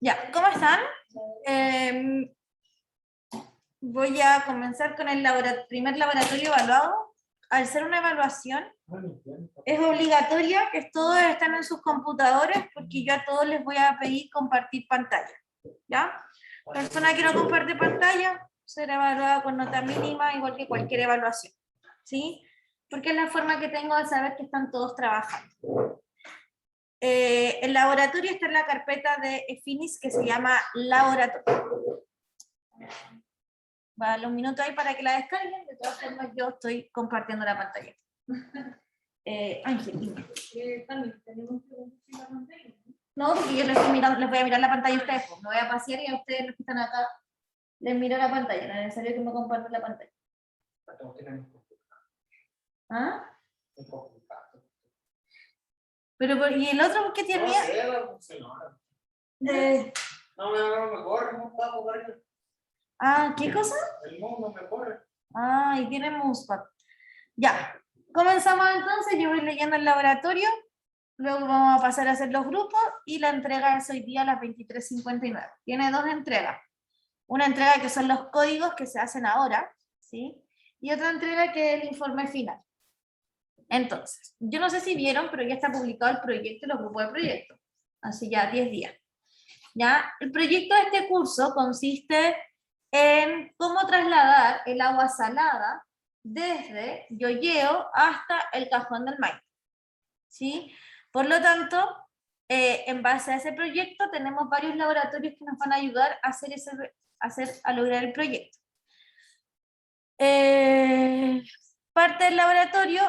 Ya, ¿cómo están? Eh, Voy a comenzar con el primer laboratorio evaluado. Al ser una evaluación, es obligatoria que todos estén en sus computadores porque yo a todos les voy a pedir compartir pantalla. ¿Ya? Persona que no comparte pantalla será evaluada con nota mínima, igual que cualquier evaluación. ¿Sí? Porque es la forma que tengo de saber que están todos trabajando. El laboratorio está en la carpeta de Finis que se llama laboratorio. Va a darle un minuto ahí para que la descarguen. De todas formas, yo estoy compartiendo la pantalla. Ángel, dime. También tenemos preguntas en la pantalla. No, porque yo les voy a mirar la pantalla a ustedes. Me voy a pasear y a ustedes los que están acá les miro la pantalla. No es necesario que me compartan la pantalla. ¿Ah? Pero, ¿y el otro por qué tiene miedo? No me corre, no está por. Ah, ¿qué cosa? El mundo me corre. Ah, y tiene mousepad. Ya, comenzamos entonces, yo voy leyendo el laboratorio, luego vamos a pasar a hacer los grupos y la entrega es hoy día a las 23:59. Tiene dos entregas. Una entrega que son los códigos que se hacen ahora, ¿sí? Y otra entrega que es el informe final. Entonces, yo no sé si vieron, pero ya está publicado el proyecto y los grupos de proyecto. Hace ya 10 días. ¿Ya? El proyecto de este curso consiste en cómo trasladar el agua salada desde Yoyeo hasta el Cajón del Maipo. ¿Sí? Por lo tanto, en base a ese proyecto tenemos varios laboratorios que nos van a ayudar a a lograr el proyecto. Parte del laboratorio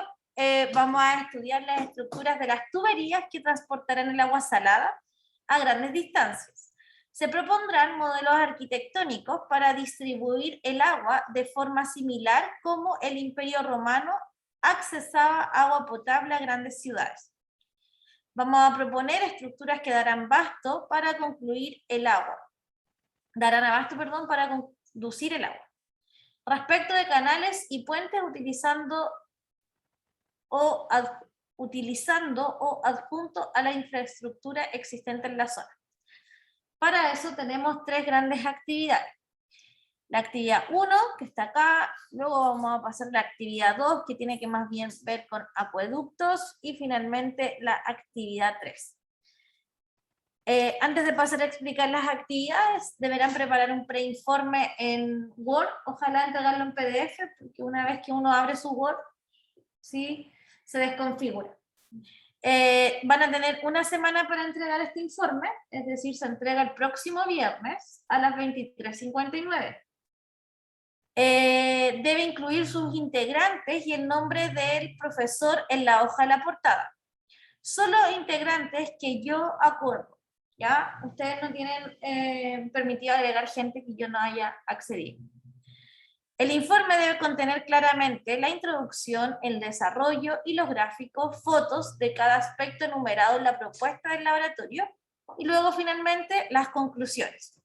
vamos a estudiar las estructuras de las tuberías que transportarán el agua salada a grandes distancias. Se propondrán modelos arquitectónicos para distribuir el agua de forma similar como el Imperio Romano accesaba agua potable a grandes ciudades. Vamos a proponer estructuras que darán abasto para conducir el agua. Para conducir el agua. Respecto de canales y puentes utilizando o adjunto a la infraestructura existente en la zona. Para eso tenemos tres grandes actividades. La actividad 1, que está acá, luego vamos a pasar a la actividad 2, que tiene que más bien ver con acueductos, y finalmente la actividad 3. Antes de pasar a explicar las actividades, deberán preparar un preinforme en Word, ojalá entregarlo en PDF, porque una vez que uno abre su Word, ¿sí?, se desconfigura. Van a tener una semana para entregar este informe, es decir, se entrega el próximo viernes a las 23:59. Debe incluir sus integrantes y el nombre del profesor en la hoja de la portada. Solo integrantes que yo acuerdo, ¿ya? Ustedes no tienen permitido agregar gente que yo no haya accedido. El informe debe contener claramente la introducción, el desarrollo y los gráficos, fotos de cada aspecto enumerado en la propuesta del laboratorio y luego finalmente las conclusiones.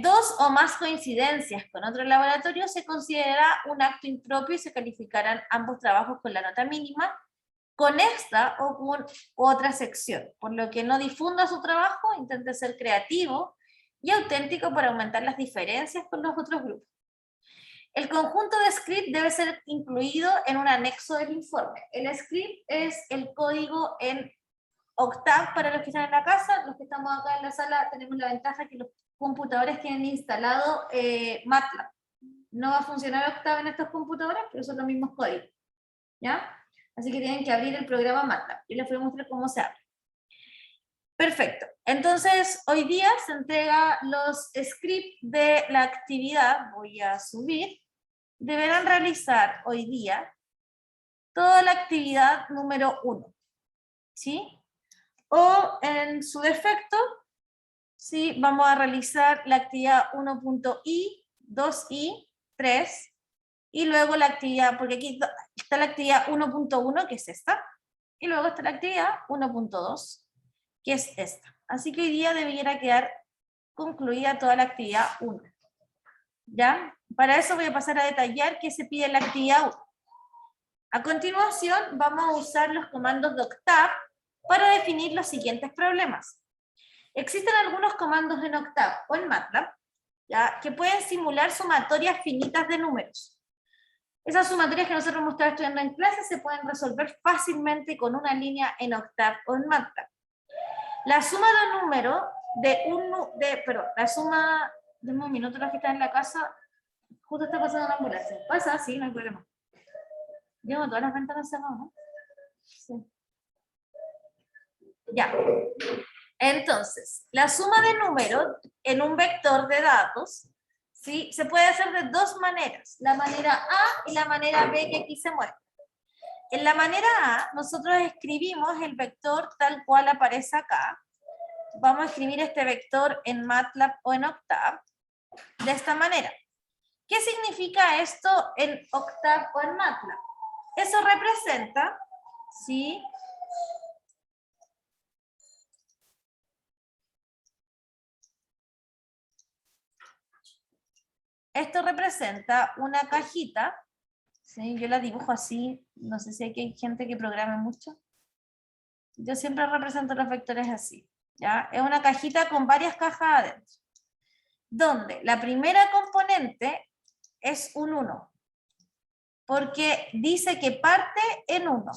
Dos o más coincidencias con otro laboratorio se considera un acto impropio y se calificarán ambos trabajos con la nota mínima, con esta o con otra sección, por lo que no difunda su trabajo, intente ser creativo y auténtico para aumentar las diferencias con los otros grupos. El conjunto de script debe ser incluido en un anexo del informe. El script es el código en Octave para los que están en la casa. Los que estamos acá en la sala tenemos la ventaja que los computadores tienen instalado MATLAB. No va a funcionar Octave en estos computadores, pero son los mismos códigos, ¿ya? Así que tienen que abrir el programa MATLAB. Yo les voy a mostrar cómo se abre. Perfecto. Entonces, hoy día se entrega los scripts de la actividad. Voy a subir. Deberán realizar hoy día toda la actividad número 1. ¿Sí? O en su defecto, ¿sí?, vamos a realizar la actividad 1.i, 2i, 3, y luego la actividad, porque aquí está la actividad 1.1, que es esta, y luego está la actividad 1.2, que es esta. Así que hoy día debiera quedar concluida toda la actividad 1. ¿Ya? Para eso voy a pasar a detallar qué se pide en la actividad 1. A continuación, vamos a usar los comandos de Octave para definir los siguientes problemas. Existen algunos comandos en Octave o en MATLAB, ¿ya?, que pueden simular sumatorias finitas de números. Esas sumatorias que nosotros hemos estado estudiando en clase se pueden resolver fácilmente con una línea en Octave o en MATLAB. La suma de números la suma de un minuto, los que están en la casa, justo está pasando una ambulancia. Pasa, sí, no hay problema. Llevo todas las ventanas cerradas, ¿no? Sí. Ya. Entonces, la suma de números en un vector de datos, ¿sí?, se puede hacer de dos maneras, la manera A y la manera B que aquí se muestra. En la manera A, nosotros escribimos el vector tal cual aparece acá. Vamos a escribir este vector en MATLAB o en Octave de esta manera. ¿Qué significa esto en Octave o en MATLAB? Eso representa, ¿sí?, esto representa una cajita, ¿sí?, yo la dibujo así, no sé si aquí hay gente que programe mucho. Yo siempre represento los vectores así, ¿ya? Es una cajita con varias cajas adentro, donde la primera componente es un 1, porque dice que parte en 1.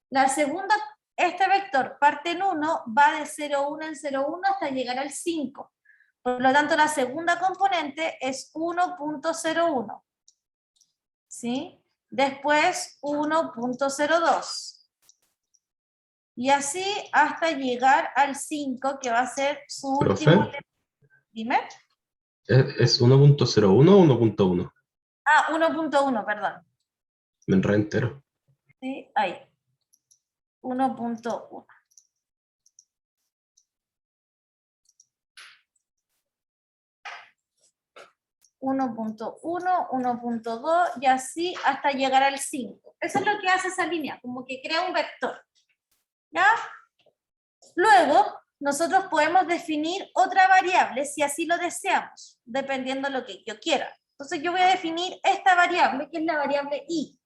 La segunda, este vector parte en 1, va de 0,1 en 0,1 hasta llegar al 5. Por lo tanto, la segunda componente es 1.01. ¿Sí? Después 1.02. Y así hasta llegar al 5, que va a ser su último. Dime. ¿Es 1.01 o 1.1? Ah, 1.1, perdón. Me enredé entero. Sí, ahí. 1.1. .1, 1.2 y así hasta llegar al 5. Eso es lo que hace esa línea, como que crea un vector. ¿Ya? Luego, nosotros podemos definir otra variable si así lo deseamos, dependiendo de lo que yo quiera. Entonces yo voy a definir esta variable, que es la variable i.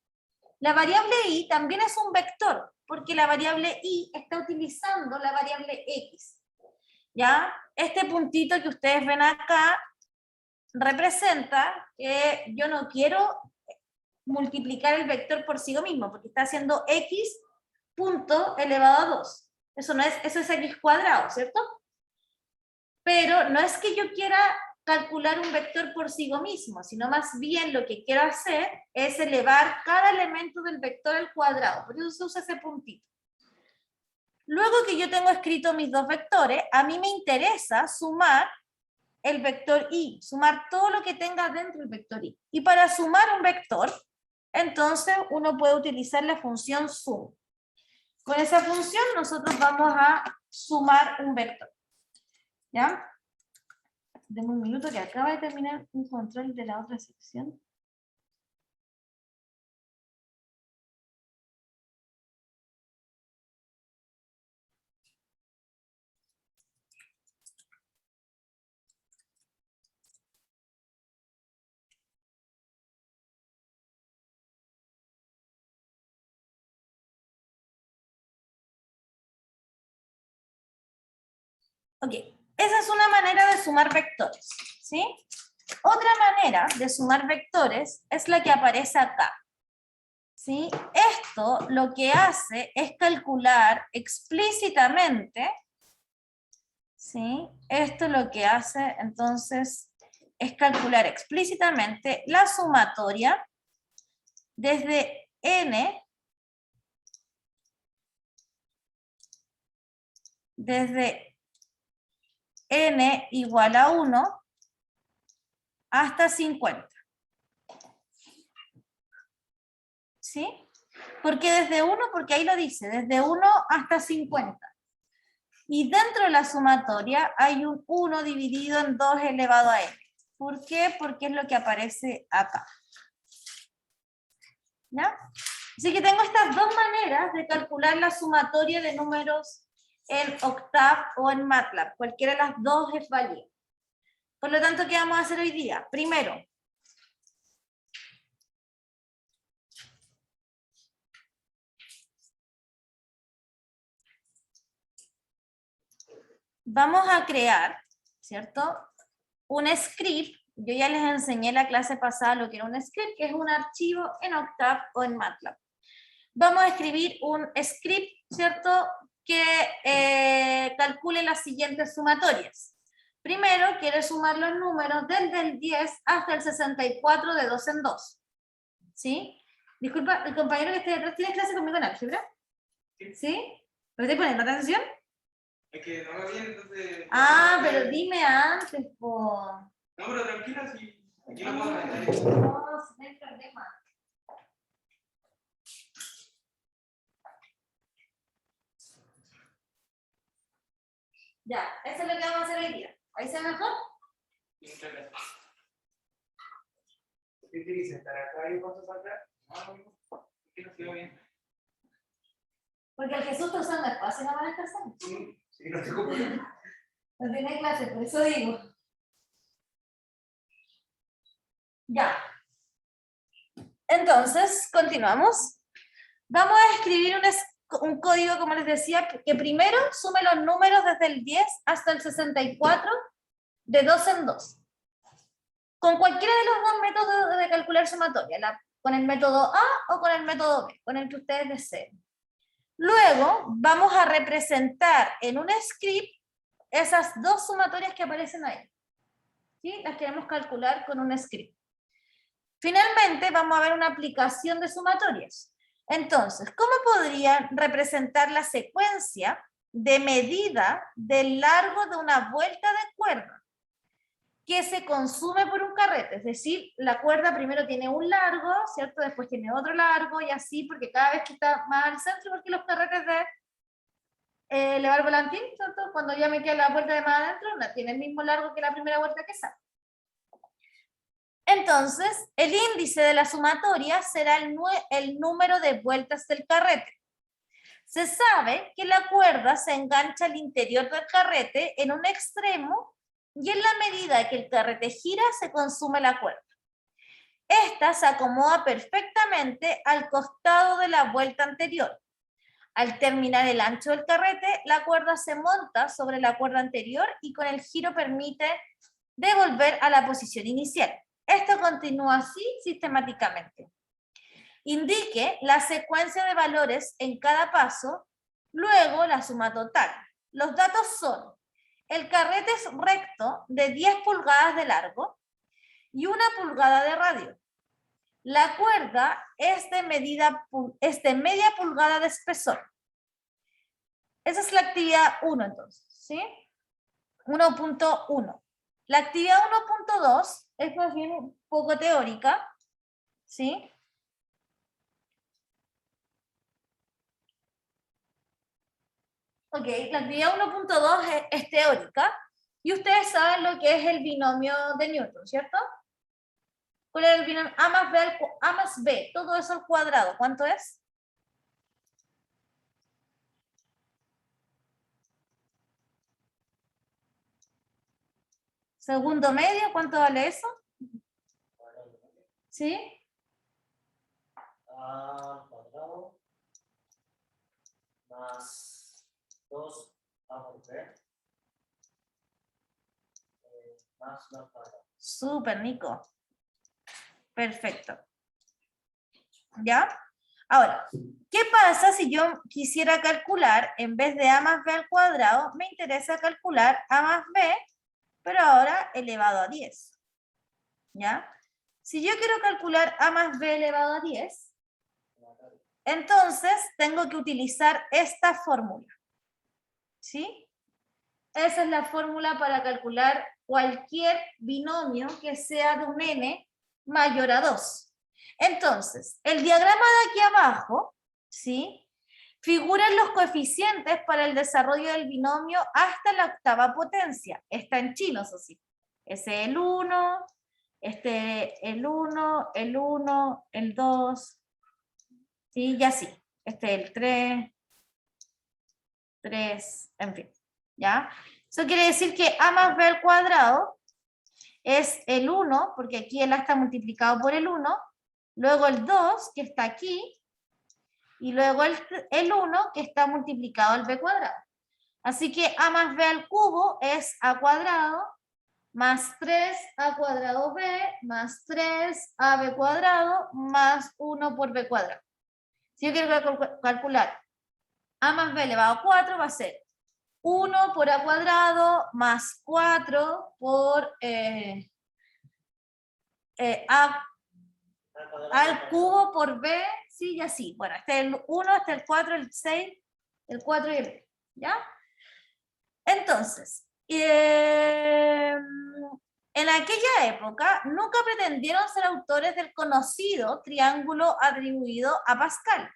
La variable i también es un vector, porque la variable i está utilizando la variable x. ¿Ya? Este puntito que ustedes ven acá representa que yo no quiero multiplicar el vector por sí mismo, porque está haciendo x punto elevado a 2. Eso es x cuadrado, ¿cierto? Pero no es que yo quiera calcular un vector por sí mismo, sino más bien lo que quiero hacer es elevar cada elemento del vector al cuadrado. Por eso se usa ese puntito. Luego que yo tengo escrito mis dos vectores, a mí me interesa sumar el vector i, sumar todo lo que tenga dentro del vector i. Y para sumar un vector, entonces uno puede utilizar la función sum. Con esa función nosotros vamos a sumar un vector. ¿Ya? Denme un minuto que acaba de terminar un control de la otra sección. Ok, esa es una manera de sumar vectores, ¿sí? Otra manera de sumar vectores es la que aparece acá, ¿sí? Esto lo que hace es calcular explícitamente, ¿sí? Esto lo que hace entonces es calcular explícitamente la sumatoria desde n, n igual a 1 hasta 50. ¿Sí? ¿Por qué desde 1? Porque ahí lo dice, desde 1 hasta 50. Y dentro de la sumatoria hay un 1 dividido en 2 elevado a n. ¿Por qué? Porque es lo que aparece acá. ¿Ya? Así que tengo estas dos maneras de calcular la sumatoria de números en Octave o en MATLAB. Cualquiera de las dos es válida. Por lo tanto, ¿qué vamos a hacer hoy día? Primero, vamos a crear, ¿cierto? Un script. Yo ya les enseñé la clase pasada lo que era un script, que es un archivo en Octave o en MATLAB. Vamos a escribir un script, ¿cierto? Que calcule las siguientes sumatorias. Primero, quiere sumar los números desde el 10 hasta el 64 de 2 en 2. ¿Sí? Disculpa, el compañero que está detrás, ¿tiene clase conmigo en álgebra? ¿Sí? ¿Me estoy poniendo atención? Es que no lo vi, entonces. Ah, pero dime antes, po. No, pero tranquila, sí. Aquí lo No, puedo meter. no hay problema. Ya, eso es lo que vamos a hacer hoy día. ¿Ahí se ve mejor? Muchas gracias. ¿Qué te dice? ¿Estar acá y paso para atrás? No, aquí no se ve bien. Porque el Jesús está usando espacio, no van a estar solos. Sí, sí, no tengo problema. No tiene clase, por eso digo. Ya. Entonces, continuamos. Vamos a escribir un código, como les decía, que primero sume los números desde el 10 hasta el 64 de 2 en 2. Con cualquiera de los dos métodos de calcular sumatoria, con el método A o con el método B, con el que ustedes deseen. Luego vamos a representar en un script esas dos sumatorias que aparecen ahí. ¿Sí? Las queremos calcular con un script. Finalmente vamos a ver una aplicación de sumatorias. Entonces, ¿cómo podrían representar la secuencia de medida del largo de una vuelta de cuerda que se consume por un carrete? Es decir, la cuerda primero tiene un largo, ¿cierto? Después tiene otro largo y así, porque cada vez que está más al centro, porque los carretes de elevar volantín, ¿cierto? Cuando ya me queda la vuelta de más adentro, no tiene el mismo largo que la primera vuelta que sale. Entonces, el índice de la sumatoria será el número de vueltas del carrete. Se sabe que la cuerda se engancha al interior del carrete en un extremo y en la medida que el carrete gira se consume la cuerda. Esta se acomoda perfectamente al costado de la vuelta anterior. Al terminar el ancho del carrete, la cuerda se monta sobre la cuerda anterior y con el giro permite devolver a la posición inicial. Esto continúa así sistemáticamente. Indique la secuencia de valores en cada paso, luego la suma total. Los datos son: el carrete es recto de 10 pulgadas de largo y 1 pulgada de radio. La cuerda es de media pulgada de espesor. Esa es la actividad 1 entonces, ¿sí? 1.1. La actividad 1.2 es más bien un poco teórica, ¿sí? Ok, la actividad 1.2 es teórica y ustedes saben lo que es el binomio de Newton, ¿cierto? ¿Cuál es el binomio? A más B, todo eso al cuadrado, ¿cuánto es? Segundo medio, ¿cuánto vale eso? ¿Sí? A cuadrado más 2a por b más b cuadrado. Súper, Nico. Perfecto. ¿Ya? Ahora, ¿qué pasa si yo quisiera calcular, en vez de a más b al cuadrado, me interesa calcular a más b, pero ahora elevado a 10? ¿Ya? Si yo quiero calcular a más b elevado a 10, entonces tengo que utilizar esta fórmula. ¿Sí? Esa es la fórmula para calcular cualquier binomio que sea de un n mayor a 2. Entonces, el diagrama de aquí abajo, ¿sí?, figuran los coeficientes para el desarrollo del binomio hasta la octava potencia. Está en chino, eso sí. Ese es el 1, el 1, el 1, el 2, ¿sí? Y así. Este es el 3, en fin. ¿Ya? Eso quiere decir que a más b al cuadrado es el 1, porque aquí el a está multiplicado por el 1, luego el 2, que está aquí, y luego el 1, que está multiplicado al b cuadrado. Así que a más b al cubo es a cuadrado más 3a cuadrado b más 3ab cuadrado más 1 por b cuadrado. Si yo quiero calcular a más b elevado a 4 va a ser 1 por a cuadrado más 4 por a al cubo por b, sí, y así. Bueno, este es el 1, este es el 4, el 6, el 4 y el b, ¿ya? Entonces, en aquella época nunca pretendieron ser autores del conocido triángulo atribuido a Pascal,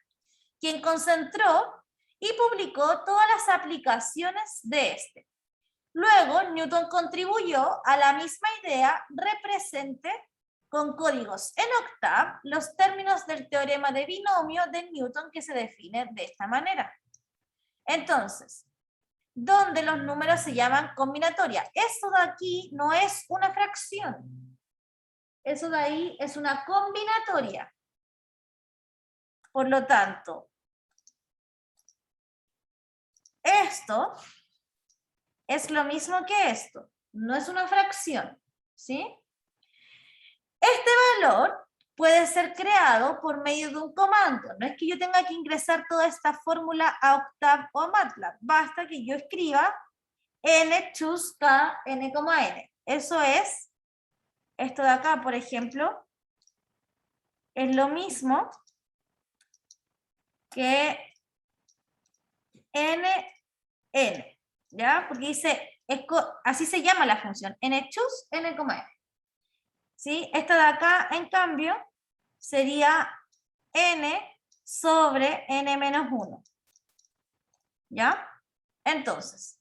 quien concentró y publicó todas las aplicaciones de este. Luego, Newton contribuyó a la misma idea represente con códigos en octav los términos del teorema de binomio de Newton que se define de esta manera. Entonces, donde los números se llaman combinatoria. Eso de aquí no es una fracción. Eso de ahí es una combinatoria. Por lo tanto, esto es lo mismo que esto. No es una fracción, ¿sí? Este valor puede ser creado por medio de un comando. No es que yo tenga que ingresar toda esta fórmula a Octave o a MATLAB. Basta que yo escriba n choose k n, n. Eso es, esto de acá, por ejemplo, es lo mismo que n, ¿ya? Porque dice, así se llama la función, n choose n, n. ¿Sí? Esta de acá, en cambio, sería n sobre n menos 1. ¿Ya? Entonces,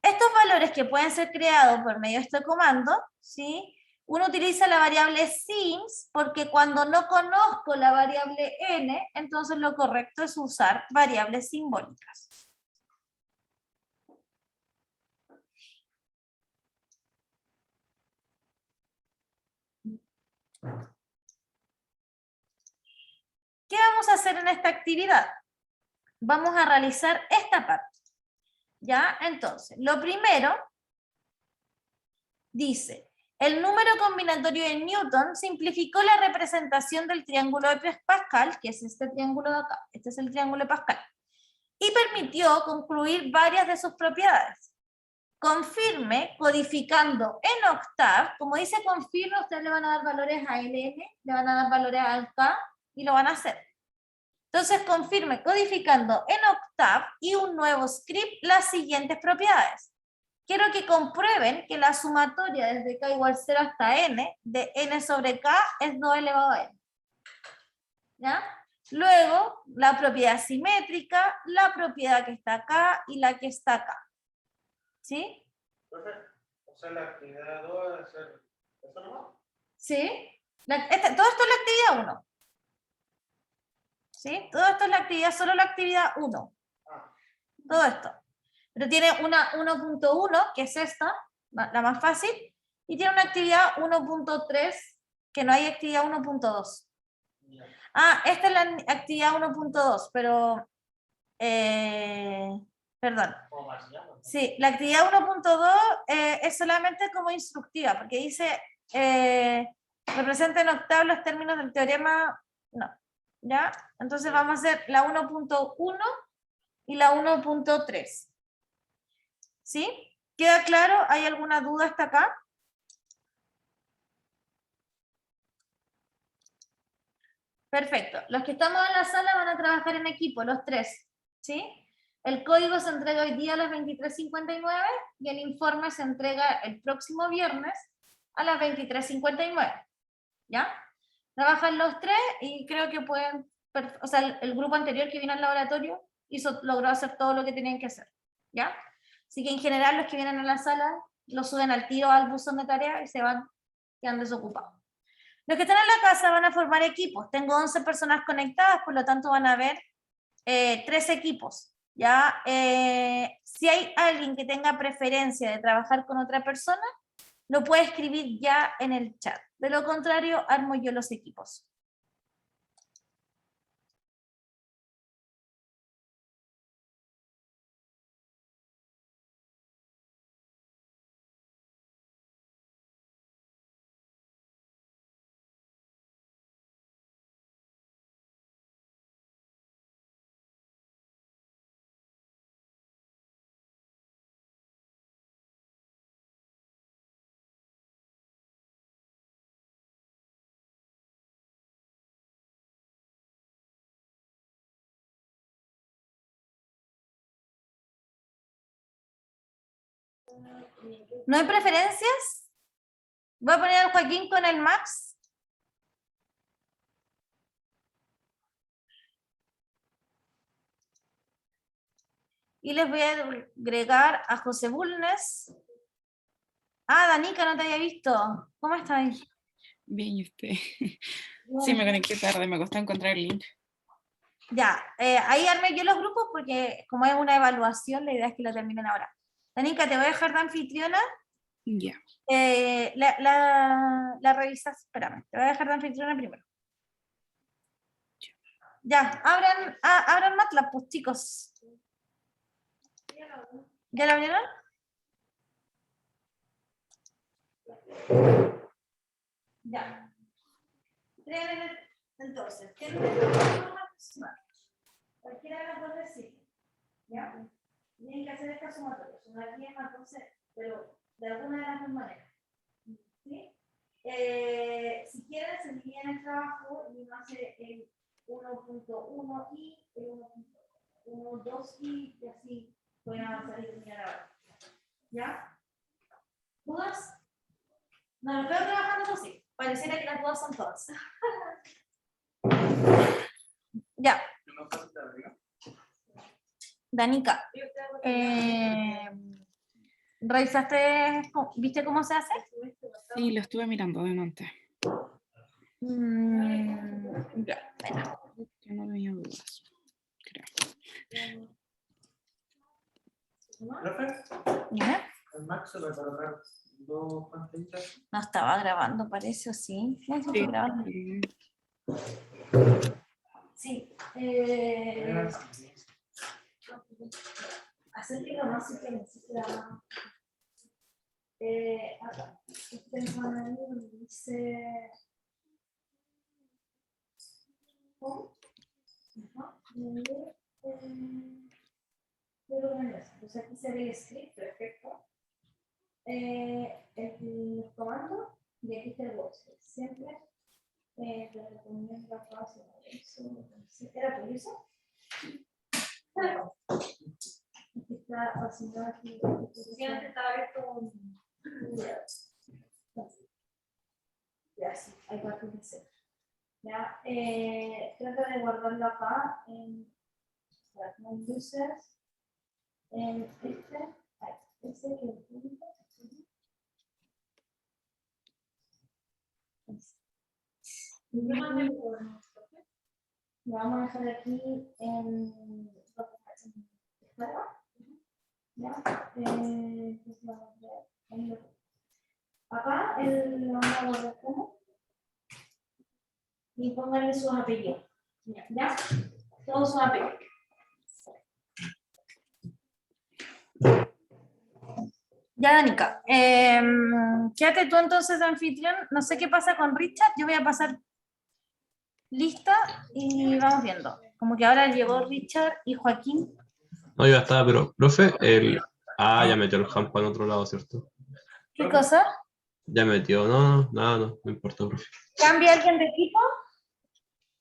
estos valores que pueden ser creados por medio de este comando, ¿sí? Uno utiliza la variable sims porque cuando no conozco la variable n, entonces lo correcto es usar variables simbólicas. ¿Qué vamos a hacer en esta actividad? Vamos a realizar esta parte. ¿Ya? Entonces, lo primero dice, el número combinatorio de Newton simplificó la representación del triángulo de Pascal, que es este triángulo de acá, este es el triángulo de Pascal, y permitió concluir varias de sus propiedades. Confirme codificando en octav, como dice confirme, ustedes le van a dar valores a ln, le van a dar valores al k y lo van a hacer. Entonces confirme codificando en octav y un nuevo script las siguientes propiedades. Quiero que comprueben que la sumatoria desde k igual 0 hasta n, de n sobre k, es 2 elevado a n. ¿Ya? Luego, la propiedad simétrica, la propiedad que está acá y la que está acá. ¿Sí? Entonces, o sea, la actividad 2 debe ser esto nomás. ¿Sí? Todo esto es la actividad 1. ¿Sí? Todo esto es la actividad, solo la actividad 1. Todo esto. Pero tiene una 1.1, que es esta, la más fácil, y tiene una actividad 1.3, que no hay actividad 1.2. Ah, esta es la actividad 1.2, pero... perdón. Sí, la actividad 1.2 es solamente como instructiva, porque dice, representa en octavo los términos del teorema, no, ¿ya? Entonces vamos a hacer la 1.1 y la 1.3. ¿Sí? ¿Queda claro? ¿Hay alguna duda hasta acá? Perfecto. Los que estamos en la sala van a trabajar en equipo, los tres, ¿sí? El código se entrega hoy día a las 23:59 y el informe se entrega el próximo viernes a las 23:59. ¿Ya? Trabajan los tres y creo que pueden, o sea, el grupo anterior que vino al laboratorio logró hacer todo lo que tenían que hacer. ¿Ya? Así que en general los que vienen a la sala lo suben al tiro al buzón de tarea y se van, quedan desocupados. Los que están en la casa van a formar equipos. Tengo 11 personas conectadas, por lo tanto van a haber 3 equipos. ¿Ya? Si hay alguien que tenga preferencia de trabajar con otra persona, lo puede escribir ya en el chat. De lo contrario, armo yo los equipos. ¿No hay preferencias? Voy a poner al Joaquín con el Max. Y les voy a agregar a José Bulnes. Ah, Danica, no te había visto. ¿Cómo estás? Bien, ¿y usted? Sí, me conecté tarde, me costó encontrar el link. Ya, ahí armé yo los grupos porque como es una evaluación, la idea es que lo terminen ahora. Danica, te voy a dejar de anfitriona. Ya. La revisas, espérame, te voy a dejar de anfitriona primero. Ya, abran MATLAB, pues chicos. ¿Ya la abrieron? Ya. Entonces, ¿qué cualquiera de las dos decir? ¿Ya? Tienen que hacer esta sumatoria. Sumar 10 más 12, pero de alguna de las dos maneras. ¿Sí? Si quieren, se dividen el trabajo y uno hace el 1.1 y el 1.1, 2 y así pueden avanzar y terminar ahora. ¿Ya? ¿Dudas? No, lo veo trabajando así. Pareciera que las dudas son todas. Ya. Danica, ¿revisaste, viste cómo se hace? Sí, lo estuve mirando adelante. Ya, bueno. Yo no tenía dudas, creo. ¿Profe? ¿Ya? ¿El Max se va a colocar dos pantallitas? No estaba grabando, parece, ¿o sí? No, sí, estoy grabando. Sí. Acérquelo más si te necesita. Acá. Este panel dice. Entonces aquí se ve el script, perfecto. El comando y aquí está el workspace. Siempre te recomiendo la fase de eso. ¿Era por eso? Claro. Aquí está asignado aquí. Siempre estaba abierto. Ya, sí, hay cuatro que ser. Ya, trata de guardarlo acá en users. En este que el punto. Lo vamos a dejar aquí en descarga. ¿Ya? Acá lo vamos a guardar como y pónganle sus apellidos. ¿Ya? Todos sus apellidos. Ya, Danica, quédate tú entonces de anfitrión. No sé qué pasa con Richard. Yo voy a pasar lista y vamos viendo. Como que ahora llegó Richard y Joaquín. No, yo ya estaba, pero, profe, ya metió el Hampa en otro lado, ¿cierto? ¿Qué cosa? Ya metió, no importa, profe. ¿Cambia alguien de equipo?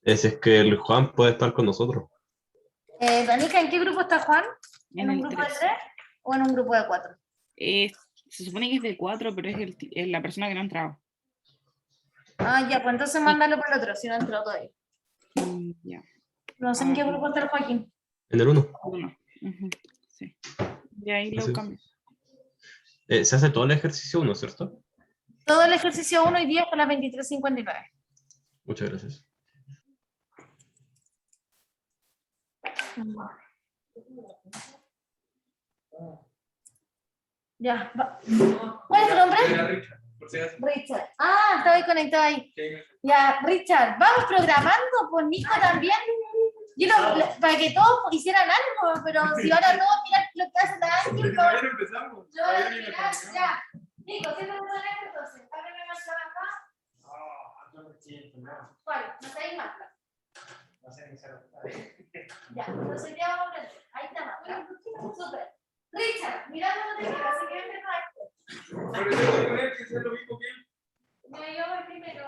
Es que el Juan puede estar con nosotros. Danica, ¿en qué grupo está Juan? ¿En un el grupo de 3. 3 o en un grupo de 4? Se supone que es de 4, pero es la persona que no ha entrado. Ah, ya, pues entonces mándalo para el otro, si no entró todavía. Ya. No sé en qué grupo está el Joaquín. En el 1. 1. Sí. Y ahí lo cambio. Se hace todo el ejercicio 1, ¿cierto? Todo el ejercicio 1 y 10 con las 23:59. Muchas gracias. Ya, va. ¿Cuál es tu nombre? Richard, por si acaso. Richard. Ah, estaba ahí conectado ahí. Sí. Ya, Richard, vamos programando, pues Nico también. Para que todos hicieran algo, pero si ahora todos miran lo que hace la Ángel, Todavía no empezamos. yo voy a mirar, ya. Nico, siempre me pones entonces. Ábreme más acá. ¿Cuál? No sé, más. No sé ni cero. Ya, entonces ya vamos a aprender. Ahí está más. Súper. Richard, mirando no te quedas, así que empezar. Pero yo tengo que ver que sea lo mismo que él. No, yo voy primero.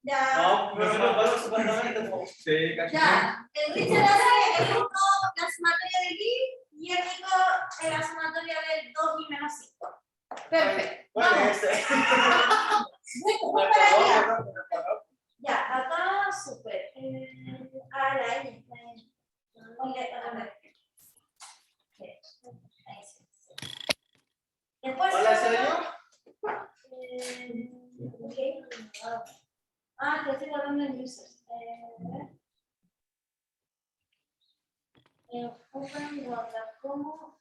Ya. No, pero no vamos supuestamente. Sí, casi. Ya. El Richard hace el 1 la sumatoria del I y el Nico la sumatoria del 2 y menos 5. Perfecto. Bueno, Vamos. Voy para allá. Ya, acá, súper. La N. Ahí sí. Después. Hola, ¿soy yo? Ok. Que estoy hablando en users. Open, guarda como.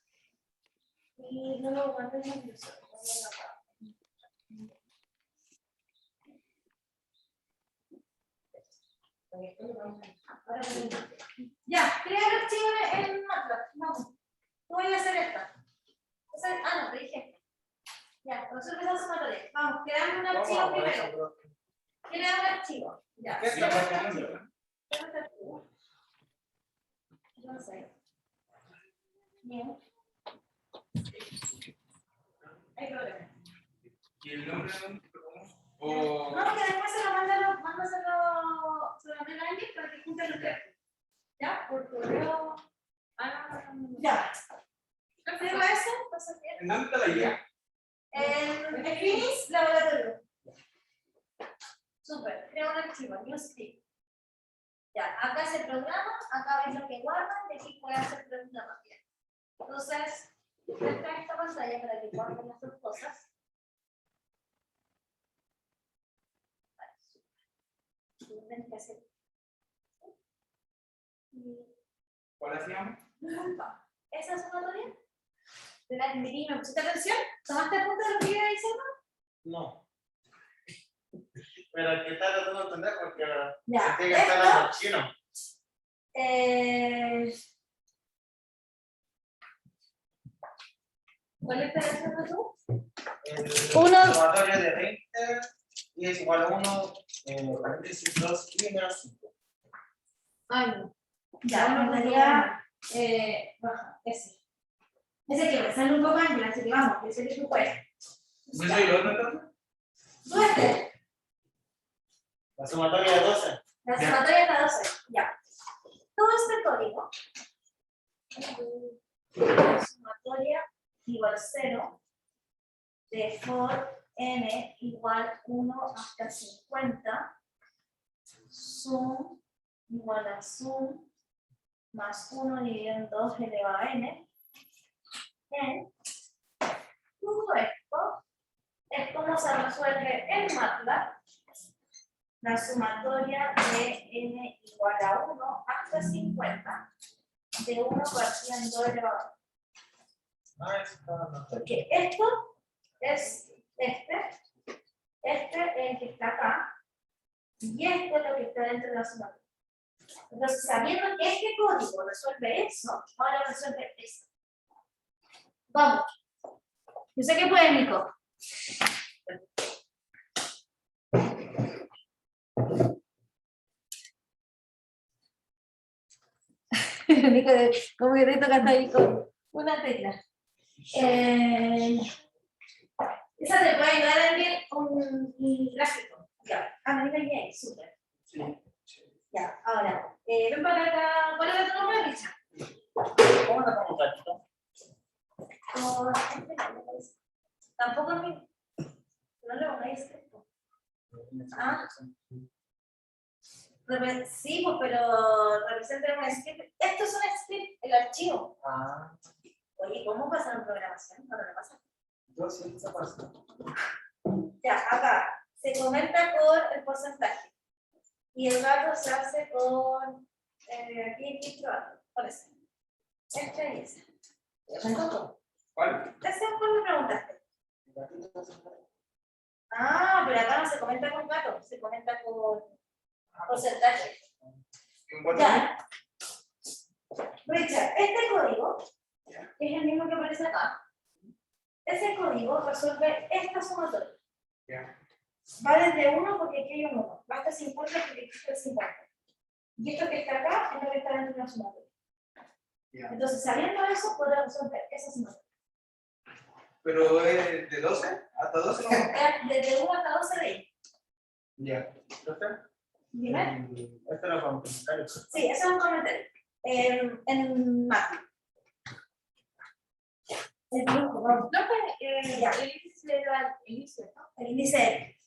Y no lo guardes en users. Ya, crear archivo en MATLAB. Vamos. Voy a hacer esta. No, te dije. Ya, resuelve esa sumatoria. Vamos, crear un archivo primero. Crear un archivo. Ya. ¿Qué está pasando? No sé. Bien. Hay problema. ¿Y el nombre de dónde? O... No, que después se lo mándaselo a alguien para que junte los tres. ¿Ya? Por correo. Ya. ¿Cierra eso? Entonces, ¿En dónde está la guía? en Finis Laboratorio. Súper. Crea un archivo, new script. Ya, acá se programa, acá ves lo que guardan y aquí puede hacer preguntas también. Entonces, acá esta pantalla para que guarden las dos cosas. ¿Cuál hacíamos? ¿Esa es sumatoria? ¿De la que me pusiste atención? ¿Tomaste punto de lo que iba diciendo? No. Pero ¿qué tal tratando de entender? Porque Ya, se tiene que estar hablando chino. ¿Cuál es la operación tú? El Uno. sumatorio de 20 y es igual a 1, paréntesis 2 y menos 5. Ay, no. Ya, mandaría baja, ese. Ese que me sale un poco ángel, así que vamos, ese que tú puedes. ¿Yo soy el otro entonces? Suerte. La sumatoria de 12. La sumatoria está 12. Ya. Todo este código. Sumatoria igual 0 de for n igual 1 hasta 50. Sum igual a sum más 1 dividido en 2 elevado a n. Todo esto es como se resuelve en MATLAB la sumatoria de n igual a 1 hasta 50 de 1 partiendo elevado a 1. Porque esto es este es el que está acá, y esto es lo que está dentro de la sumatoria. Entonces, sabiendo que este código resuelve eso, ahora resuelve eso. Vamos. Yo sé que puede, Nico. Nico, como que te toca ahí con una tecla. Esa te puede ayudar también un gráfico. Ya, América bien, súper. Sí. Ya, ahora, ven para acá. ¿Cuál era tu nombre, Richard? ¿Cómo te pongo táctico? Tampoco es mi. No le pongáis esto. Sí, pues, pero representa un script. Esto es un script, el archivo. Oye, ¿cómo pasa en programación? No le pasa. Yo sí, se pasa. Ya, acá se comenta con el porcentaje. Y el dato se hace con aquí probando. Por eso. Esta y esa. ¿Cuál? Esa es por me preguntaste. Pero acá no se comenta con gato, se comenta con porcentaje. Ya. Richard, este código, que es el mismo que aparece acá, ese código resuelve esta sumatoria. Va desde 1 porque aquí hay un 1, va hasta 50 porque aquí está el 50. Y esto que está acá es lo que está dentro de la sumatoria. Entonces, sabiendo eso, podrás resolver esa sumatoria. ¿Pero es de 12 hasta 12? ¿No? Desde 1 hasta 12 de ahí. Ya. Dime. Esto era para un comentario. Sí, ese es un comentario. En MATLAB. El dibujo, vamos. No, pues, Ya. él índice era el índice, ¿no? El índice.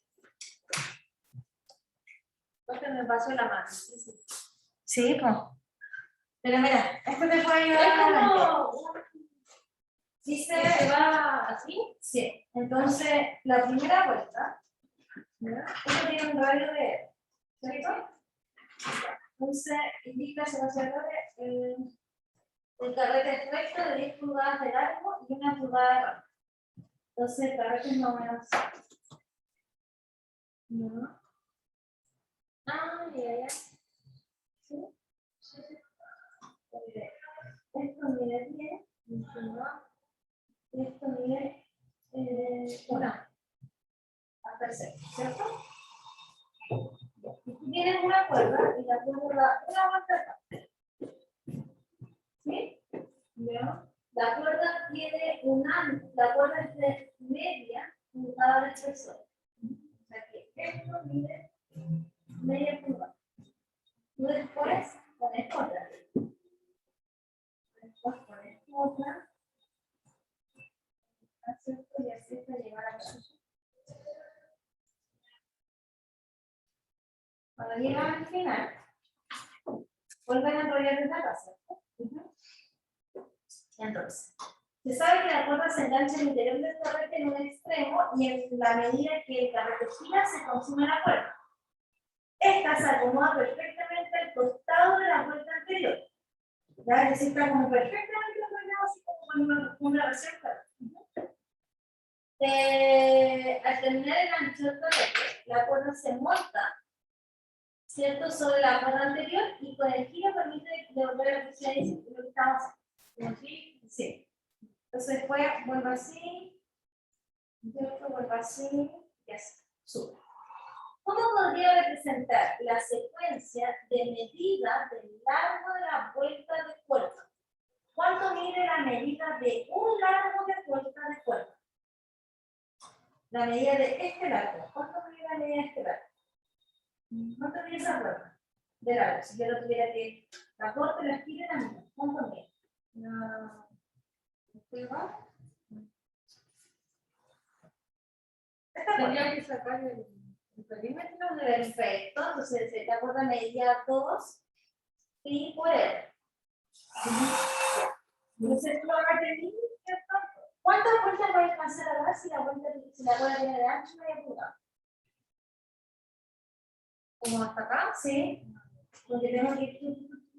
Porque me pasó la mano. Sí, pues. Pero mira, esto te puede ayudar. Dice, va así. Sí. Entonces, la primera vuelta, ¿no? Esto tiene un radio de, ¿cierto? Entonces, indica se va a hacer el carrete es recto de 10 pulgadas de largo y 1 pulgada de largo. Entonces, el carrete es más o menos así. ¿No? Ah, ya. ¿Sí? Esto mide 10, esto mide 1. Hasta el 6, ¿cierto? Y tú tienes una cuerda y la cuerda da una vuelta acá. ¿Sí? ¿Ya? La cuerda tiene la cuerda es de media pulgada de espesor. O sea que esto mide media pulgada. Tú después pones otra. Después pones otra. Y así hasta llegar a la. Cuando llegan al final, vuelven a enrollar la casa. Entonces, se sabe que la cuerda se engancha en el interior del carrete en un extremo y en la medida que el carrete gira se consume la cuerda. Esta se acomoda perfectamente al costado de la vuelta anterior. ¿Ya? Es decir, está como perfectamente enrollado, así como con una versión clara. Al terminar el ancho del carrete, la cuerda se monta, ¿cierto?, sobre la cuerda anterior y con el giro permite devolver la presión y lo que estamos haciendo. Sí. Entonces después vuelvo así, yo vuelvo así, y así, sube. ¿Cómo podría representar la secuencia de medida del largo de la vuelta de cuerda? ¿Cuánto mide la medida de un largo de vuelta de cuerda? La medida de este largo. ¿Cuánto mide la medida de este largo? ¿Cuánto mide esa vuelta de largo? Si yo lo tuviera que la corte, la estire, la misma. ¿Cuánto mide? No. Tendría que sacar el perímetro del efecto, entonces se te acuerda medida 2 y por él. Entonces tú vas a tener ¿cuántas vueltas va a alcanzar a dar si la vuelta tiene de ancho y media pulgada? ¿Como hasta acá? Sí. Porque tenemos que.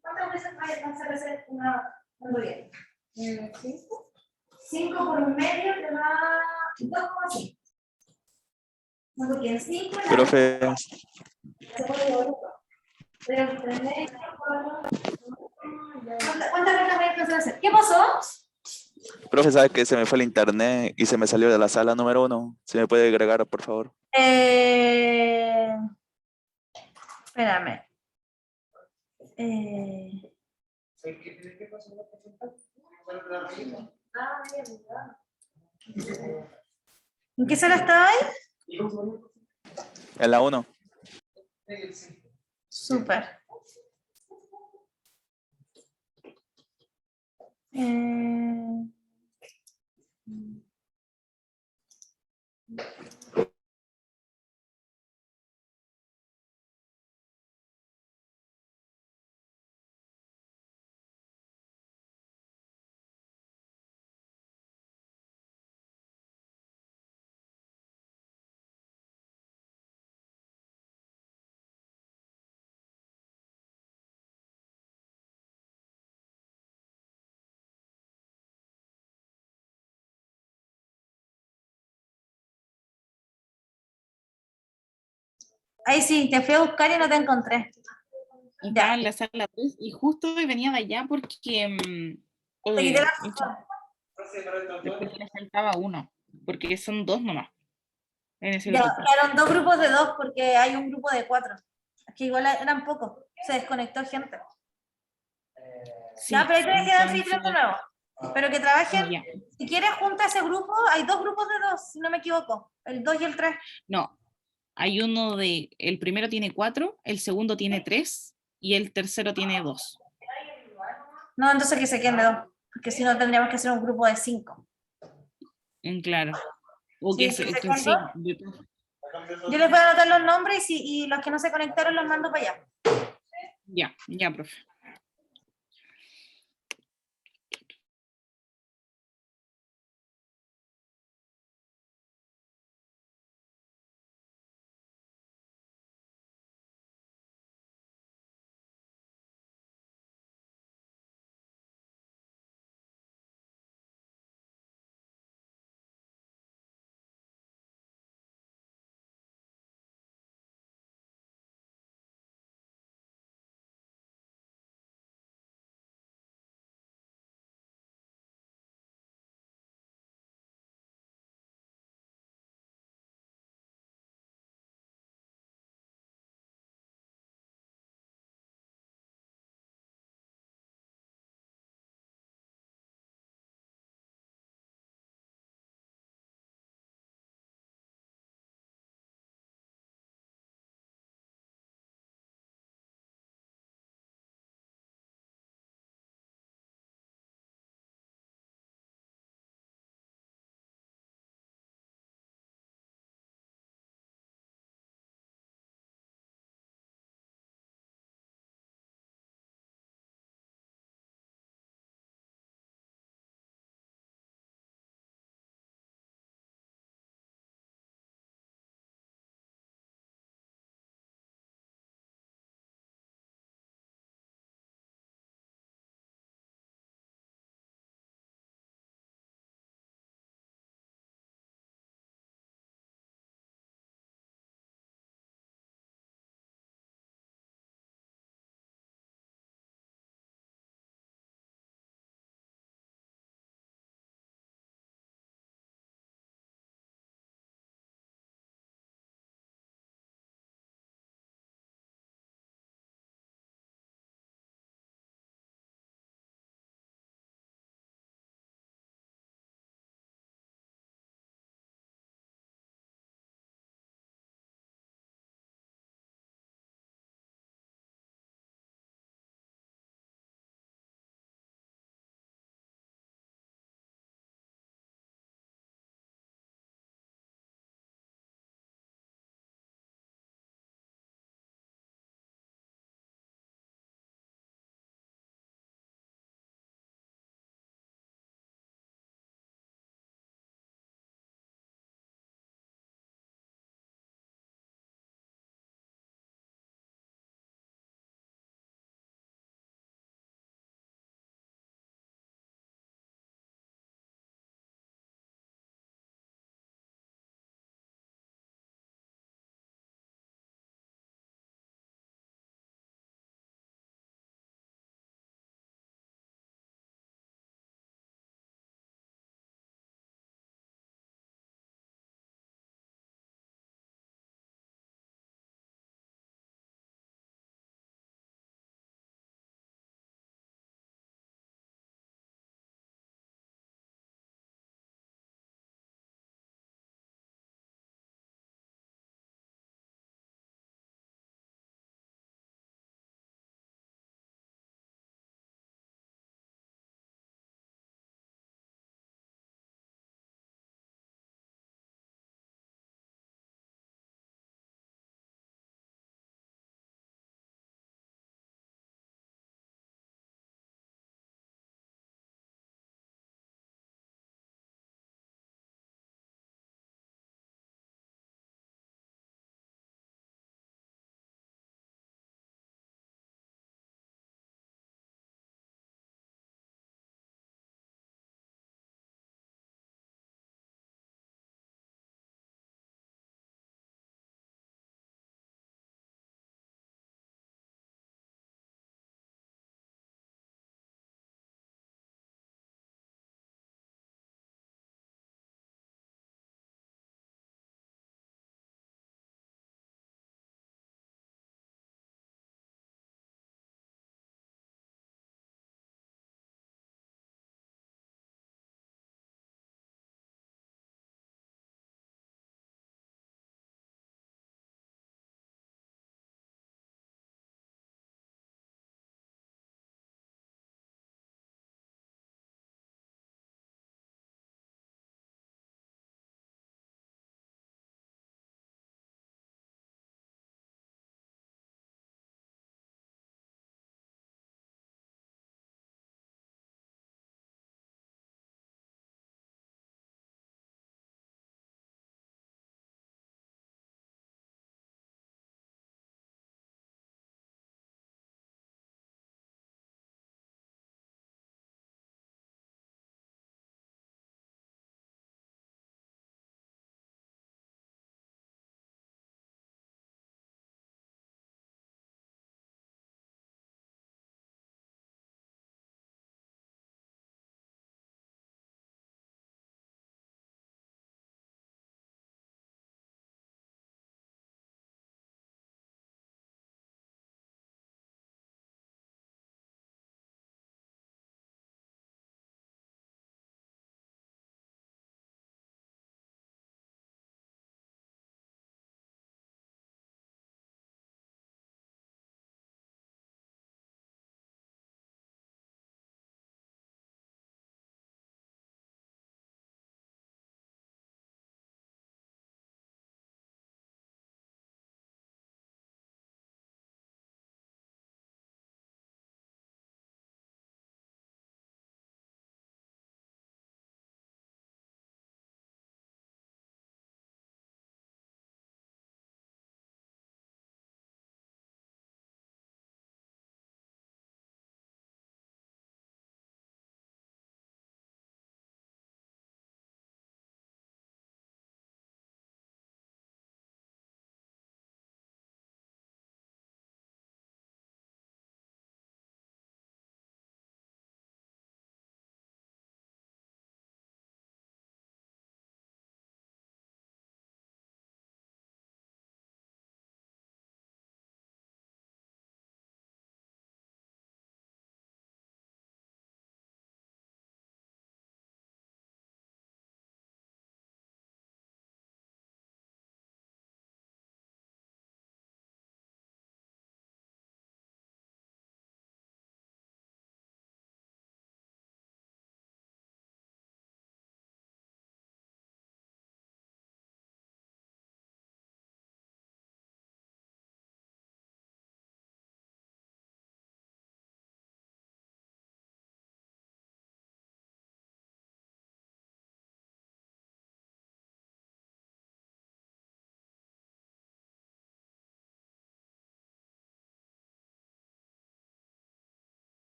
¿Cuántas veces va a alcanzar a hacer una rueda? 5. 5 por un medio te da 2,5. No, porque en 5 Profe, se puede devolver. Pero ¿cuántas veces va a alcanzar a hacer? ¿Qué pasó? profe, ¿sabe que se me fue el internet y se me salió de la sala número 1? ¿Se me puede agregar, por favor? Espérame. ¿Qué pasó? ¿En qué sala estaba ahí? En la 1. Súper. Ahí sí, te fui a buscar y no te encontré. Estaba en la sala 3 y justo venía de allá porque Te quité la razón. porque le faltaba uno, porque son 2 nomás en ese Ya, grupo. quedaron 2 grupos de 2 porque hay un grupo de 4. Es que igual eran pocos. Se desconectó gente. Sí, Ya, pero ahí te quedan entonces, 6 de nuevo. Pero que trabajen. ya. Si quieres, junta ese grupo. Hay 2 grupos de 2, si no me equivoco. El 2 y el 3. No, hay uno de, el primero tiene 4, el segundo tiene 3 y el tercero tiene 2. No, entonces que se queden de 2. Porque si no tendríamos que hacer un grupo de 5. Claro. O Sí, que, sí, que sí, segundo. de todas. Yo les voy a anotar los nombres y los que no se conectaron los mando para allá. Ya, ya, profe.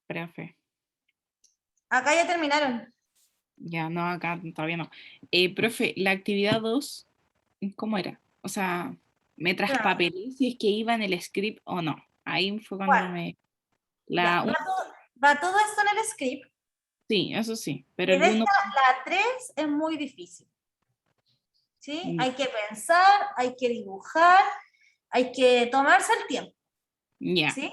profe. Acá ya terminaron. Ya, no, acá todavía no. Profe, la actividad 2, ¿cómo era? O sea, me traspapelé si es que iba en el script o no. Ahí fue cuando ¿Cuál? me... Ya, va todo esto en el script. Sí, eso sí, pero Y el de 1... la 3 es muy difícil. ¿Sí? Mm. Hay que pensar, hay que dibujar, hay que tomarse el tiempo. Ya. ¿Sí?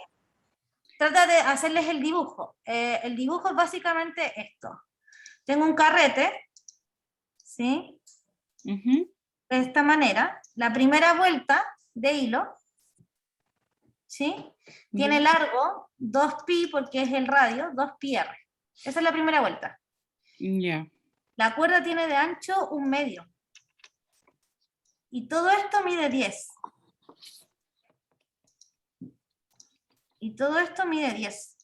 Trata de hacerles el dibujo. El dibujo es básicamente esto. Tengo un carrete, ¿sí? Ujú. De esta manera. La primera vuelta de hilo, ¿sí? Tiene Ya. largo 2pi porque es el radio, 2πr. Esa es la primera vuelta. Ya. La cuerda tiene de ancho 1/2. Y todo esto mide 10. Y todo esto mide 10.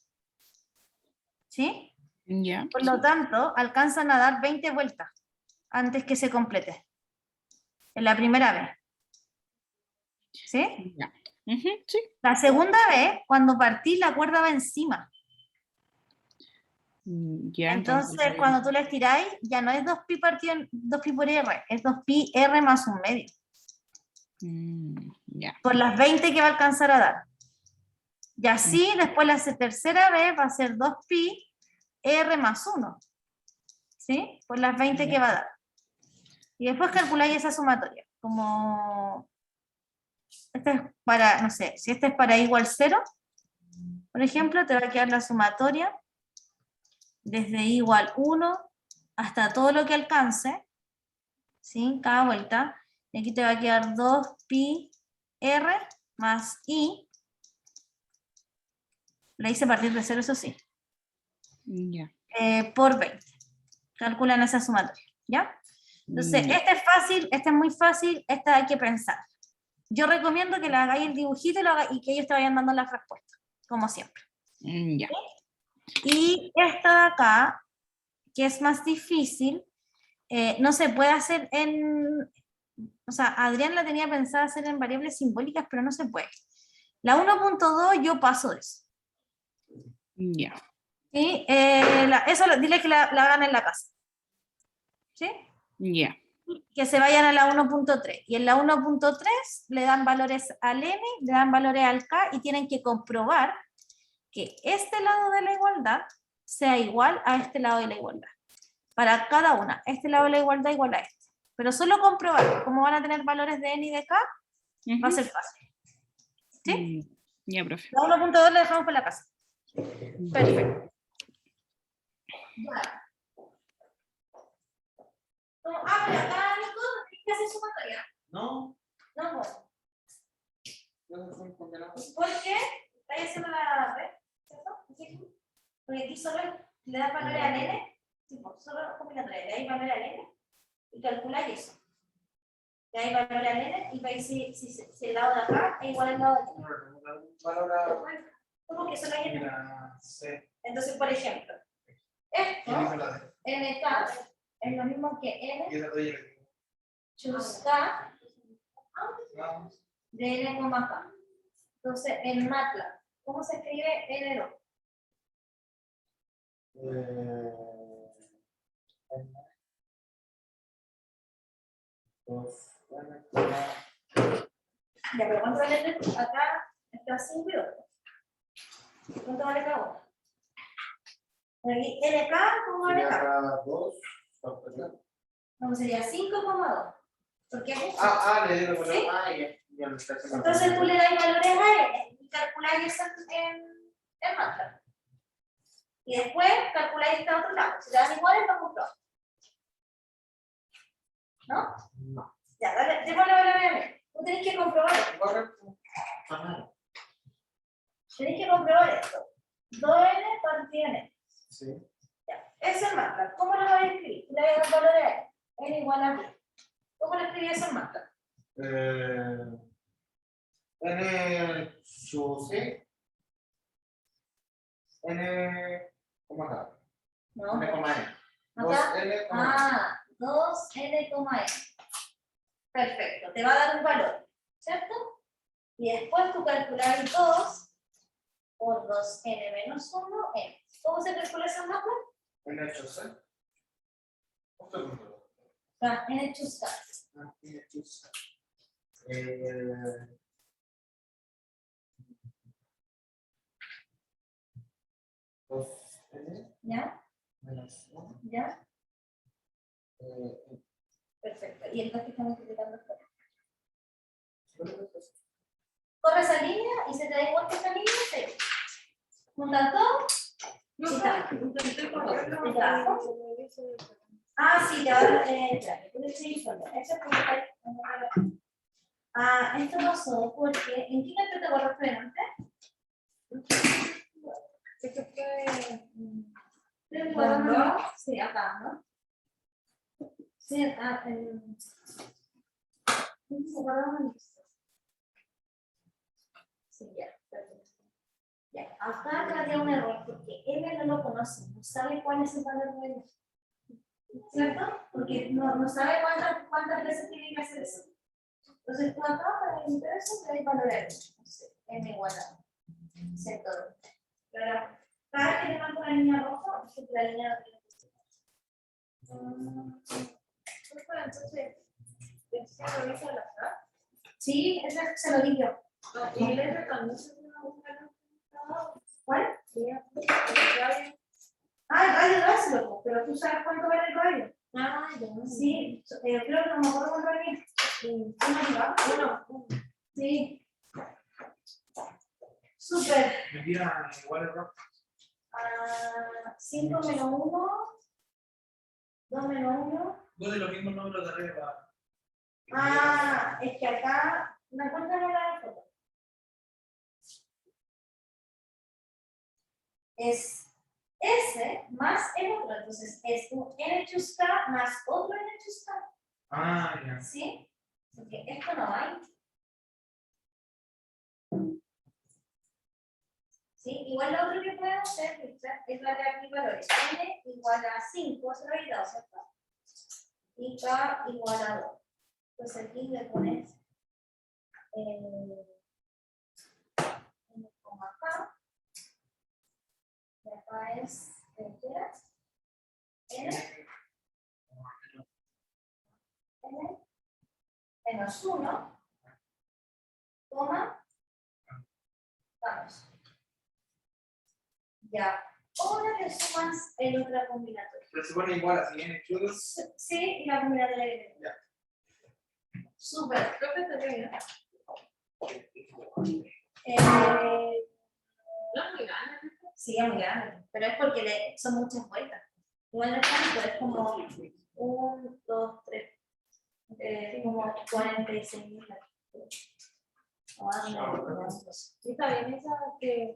¿Sí? Ya. Por lo tanto, alcanzan a dar 20 vueltas antes que se complete. En la primera vez. ¿Sí? Ya. Ujú, sí. La segunda vez, cuando partís, la cuerda va encima. Ya, Entonces, cuando tú la estiráis, ya no es 2pi partido en 2pi por r, es 2πr más 1/2. Ya. Por las 20 que va a alcanzar a dar. Y así, después la tercera vez va a ser 2πr más 1. ¿Sí? Por las 20 que va a dar. Y después calculáis esa sumatoria. Como, este es para, no sé, si este es para igual 0, por ejemplo, te va a quedar la sumatoria desde igual 1 hasta todo lo que alcance, ¿sí? Cada vuelta. Y aquí te va a quedar 2πr más i. La hice a partir de 0, eso sí. Ya. Por 20. Calculan esa sumatoria, ¿ya? Entonces, Ya. este es fácil, este es muy fácil, esta hay que pensar. Yo recomiendo que le hagáis el dibujito y que ellos te vayan dando las respuestas, como siempre. Ya. Y esta de acá, que es más difícil, no se puede hacer en... O sea, Adrián la tenía pensada hacer en variables simbólicas, pero no se puede. La 1.2 yo paso de eso. Ya. ¿Sí? Eso dile que la hagan en la casa. ¿Sí? Ya. Que se vayan a la 1.3. Y en la 1.3 le dan valores al n, le dan valores al k y tienen que comprobar que este lado de la igualdad sea igual a este lado de la igualdad. Para cada una, este lado de la igualdad igual a este. Pero solo comprobar, como van a tener valores de n y de k, va a ser fácil. ¿Sí? Ya, profe. La 1.2 la dejamos por la casa. Perfecto. Ya. Pero acá, Nico, tienes que hacer sumatoria. No, No, bueno. no son condenados. ¿Por qué? Estáis haciendo la red, ¿cierto? Porque aquí solo le das valores al n, solo combinatoria, le dais valores al n y calculáis eso. Le dais valores al n y veis si el lado de acá es igual al lado de acá. Valora ¿Cómo que solo hay n? la C. Entonces, por ejemplo, esto, nk, es lo mismo que n chus k de n, k. Entonces, en MATLAB, ¿cómo se escribe N2? Ya, pero ¿cuánto vale N2? Acá está 5 y 8. ¿Cuánto vale cada uno? Aquí, NK, ¿cómo vale K? 2. No, sería 5,2. Porque es Le digo por ¿sí? ya lo está haciendo. Entonces tú le das valores a N y calculáis eso en MATLAB. Y después calculáis este otro lado. Si le dan iguales, lo comprobamos. ¿No? No. Ya, dale, démosle valor a N. Tú tenés que comprobar esto. Correcto. Tenés que comprobar esto. 2n partido n. Sí. Ya. Eso es MATLAB. ¿Cómo lo voy a escribir? Le voy a dar valor a n. N igual a b. ¿Cómo lo escribí eso en MATLAB? N su C. N como acá. No. N coma N. Acá. 2N coma 2n, n. Perfecto. Te va a dar un valor, ¿cierto? Y después tú calculas 2 por 2n menos 1, n. ¿Cómo se calcula esa mapa? En hecho, ¿sí? En hechos K. ¿Ya? ¿Ya? Perfecto. ¿Y el 2 que estamos multiplicando por? Corre esa línea y se te da igual que esa línea, cero. Juntan todo. Ah, sí, te va a esto pasó porque ¿en qué momento te borró frente? Sí, acá, ¿no? Sí, acá. Sí, ya, perfecto. Ya, acá traía un error porque él no lo conoce, no sabe cuál es el valor de él. ¿Cierto? Porque no sabe cuántas veces tiene que hacer eso. Entonces, tú acá para el inverso te da el valor de él. M igual a 102. Ahora, cada vez que levanto la línea roja, es que la línea no tiene que ser. Entonces, ¿se lo hizo al azar? Sí, ese se lo di yo. ¿Y él también se lo ¿cuál? Ah, el radio dáselo, pero tú sabes cuánto vale el radio. Ah, ya. Sí, creo que no me acuerdo cuánto valía. Uno. Sí. Súper. Me tira igual error. 5 menos 1. 2 menos 1. Dos de los mismos números de arriba. Es que acá me cuenta no la foto. Es S más el otro, entonces es un N chus K más otro N chus K. Ah, ya. ¿Sí? Porque esto no hay. ¿Sí? Igual lo otro que podemos hacer es la de aquí valores. N igual a 5, se lo he dado, ¿cierto? Y K igual a 2. Pues aquí le pones N coma K. Y acá es, ¿qué quieras? N menos 1, coma, vamos. Ya, ahora le sumas el otra combinatoria. Pero se pone igual así, en chudos. Sí, y la combinatoria que tengo. Ya. Súper. No es muy grande. Sí, es muy grande, pero es porque son muchas vueltas. Igual no es tanto, es como 1, 2, 3, como 46.000. Sí, está bien esa que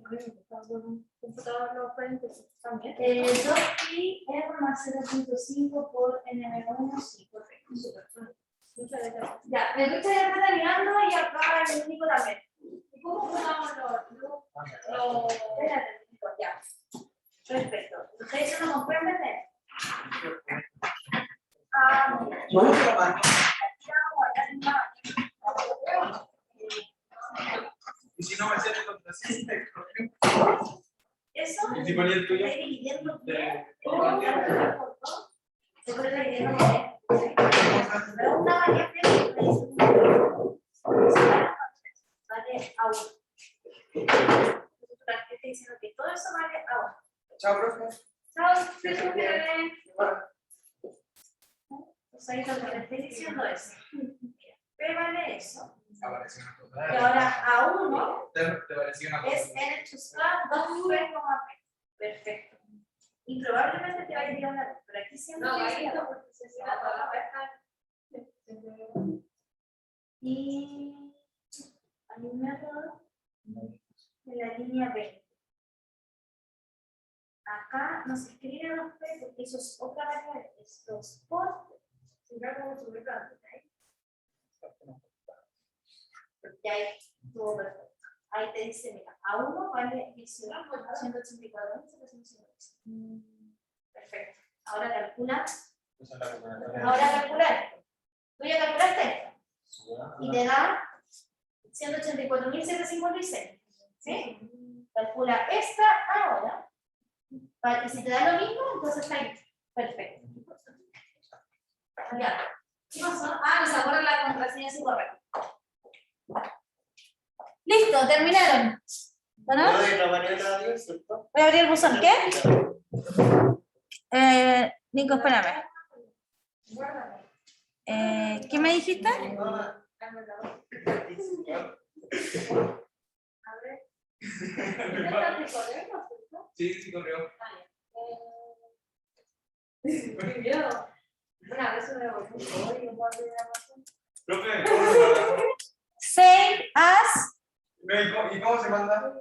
un computador lo paréntesis también. 2pi r más 0.5 por n menos 1, sí, correcto. Muchas gracias. Ya, el Lucha ya está terminando y acá el único también. ¿Y cómo jugamos los Espérate, ya. Perfecto. ¿Ustedes se lo comprenden? Muy bien. Y si no me sale el contrasiste, Eso ¿y si ponía el tuyo? estoy dividiendo bien. De- Se puede dividir bien. Pero una variable vale a 1. Te estoy diciendo que todo eso vale a 1. Chao, profe. Chao, Que estés bien. Igual. pues ahí lo que te estoy diciendo es, P vale eso. Apareció una Y cosa. ahora a 1 Te pareció una cosa. es n chusca 2p, p. Perfecto. Y probablemente te vaya a tirar una vez, pero aquí siempre No, te ahí decía, no, porque se cierra toda la puerta. y hay un método de la línea 20. Acá no se escribe 2p porque eso es otra variable, es 2 por p. Si no, como subir tanto, y ahí estuvo perfecto. Ahí te dice, mira, a 1 vale 18 por 184.708. Perfecto. Ahora calcula. Ahora calcular. Tú ya calculaste esto. Y te da 184.756. ¿Sí? Calcula esta ahora. Para que si te da lo mismo, entonces está ahí. Perfecto. Ya. ¿Qué pasó? Ah, nos acuerdo la contraseña es incorrecta. Listo, terminaron. ¿No? Yo de la manera de ¿cierto? Voy a abrir el buzón. ¿Qué? Nico, espérame. ¿Qué me dijiste? Sí, sí, corrió. Profe, ¿cómo se manda? Save as. ¿Y cómo se manda?